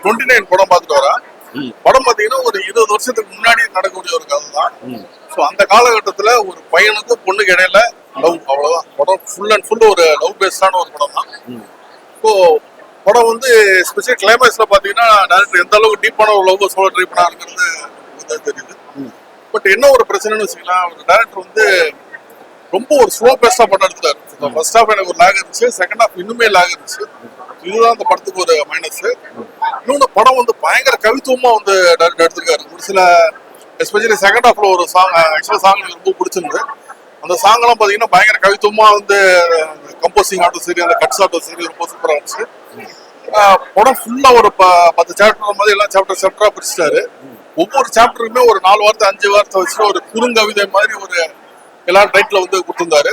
29 படம் பார்த்துட்டு வரேன். படம் பாத்தீங்கன்னா ஒரு 20 வருஷத்துக்கு முன்னாடி நடக்கக்கூடிய ஒரு கதை தான். ஸோ அந்த காலகட்டத்துல ஒரு பையனுக்கும் பொண்ணுக்கு இடையில லவ், அவ்வளவுதான். படம் ஃபுல் அண்ட் ஃபுல் ஒரு லவ் பேஸ்டான ஒரு படம் தான். ஸோ படம் வந்து ஸ்பெஷல் கிளைமேக்ஸ்ல பாத்தீங்கன்னா டேரக்டர் எந்த அளவுக்கு டீப்பான ஒரு லவ் சொல்ல ட்ரை பண்ணாருங்கிறது தெரியுது. பட் என்ன ஒரு பிரச்சனைன்னு வச்சுக்கலாம், ஒரு டேரக்டர் வந்து ரொம்ப ஒரு ஸ்லோ பேஸ்டா படம் எடுத்துட்டாரு. ஃபர்ஸ்ட் ஹாஃப் எனக்கு ஒரு லேக் இருந்துச்சு, செகண்ட் ஹாஃப் இன்னுமே லேக் இருந்துச்சு. இதுதான் அந்த படத்துக்கு ஒரு மைனஸ். இன்னொன்று படம் வந்து பயங்கர கவித்துவமா வந்து டேரக்டர் எடுத்திருக்காரு. ஒரு சில எஸ்பெஷலி செகண்ட் ஹாஃப்ல ஒரு சாங், ஆக்சுவலா சாங் எனக்கு ரொம்ப பிடிச்சிருந்து. அந்த சாங்லாம் பாத்தீங்கன்னா பயங்கர கவித்துவமா வந்து கம்போசிங் ஆட்டும் சரி, அந்த கட்ஸ் ஆட்டும் சரி ரொம்ப சூப்பரா இருந்துச்சு. படம் ஃபுல்லா ஒரு 10 சாப்டர் மாதிரி எல்லாம் சாப்டரா பிரிச்சுட்டாரு. ஒவ்வொரு சாப்டருக்குமே ஒரு 4 வார்த்தை 5 வார்த்தை வச்சு ஒரு குறுங்கவிதை மாதிரி ஒரு எல்லா டைட்டில் வந்து கொடுத்திருந்தாரு.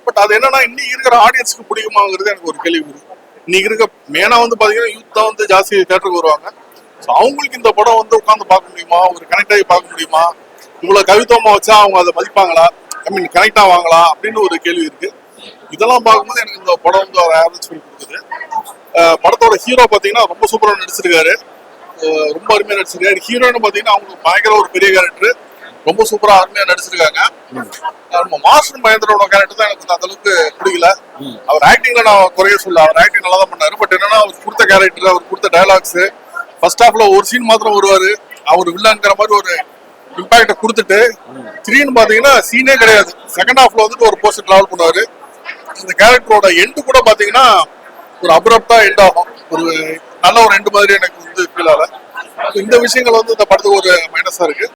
பட் அது என்னன்னா இன்னைக்கு இருக்கிற ஆடியன்ஸ்க்கு பிடிக்குமாங்கிறது எனக்கு ஒரு கேள்வி இருக்கு. இன்னைக்கு இருக்க மெயினா வந்து பாத்தீங்கன்னா யூத் தான் வந்து ஜாஸ்தி தியேட்டருக்கு வருவாங்க. ஸோ அவங்களுக்கு இந்த படம் வந்து உட்காந்து பார்க்க முடியுமா, ஒரு கனெக்ட் ஆகி பார்க்க முடியுமா, இவ்வளவு கவித்துவமா வச்சா அவங்க அதை மதிப்பாங்களா, கனெக்ட் ஆவாங்களா அப்படின்னு ஒரு கேள்வி இருக்கு. இதெல்லாம் பார்க்கும்போது எனக்கு இந்த படம் வந்து ஒரு ஆவரேஜ் ஃபீல் கொடுக்குது. படத்தோட ஹீரோ பாத்தீங்கன்னா ரொம்ப சூப்பரா நடிச்சிருக்காரு, ரொம்ப அருமையா நடிச்சிருக்காரு. ஹீரோன்னு பாத்தீங்கன்னா அவங்க பயங்கர ஒரு பெரிய கேரக்டர், ரொம்ப சூப்பரா அருமையா நடிச்சிருக்காங்க. நம்ம மாஸ்டர் மகேந்திரோட கேரக்டர் தான் எனக்கு அந்த அளவுக்கு பிடிக்கல. அவர் ஆக்டிங்ல நான் குறைய சொல்ல, அவர் ஆக்டிங் நல்லா தான் பண்ணாரு. பட் என்னன்னா அவர் கொடுத்த கேரக்டர், அவர் கொடுத்த டயலாக்ஸ், ஃபர்ஸ்ட் ஹாஃப்ல ஒரு சீன் மாத்திரம் வருவாரு, அவர் வில்லங்கிற மாதிரி ஒரு இம்பாக்ட கொடுத்துட்டு திடீர்னு பாத்தீங்கன்னா சீனே கிடையாது. செகண்ட் ஹாஃப்ல வந்துட்டு ஒரு போஸ்ட் டிராவல் பண்ணுவாரு. இந்த கேரக்டரோட எண்டு கூட பாத்தீங்கன்னா ஒரு அப்ரப்டா எண்ட் ஆகும். ஒரு நல்ல ஒரு எண்டு மாதிரி எனக்கு வந்து ஃபீல் ஆகல. இந்த விஷயங்கள் வந்து இந்த படத்துக்கு ஒரு மைனஸா இருக்கு.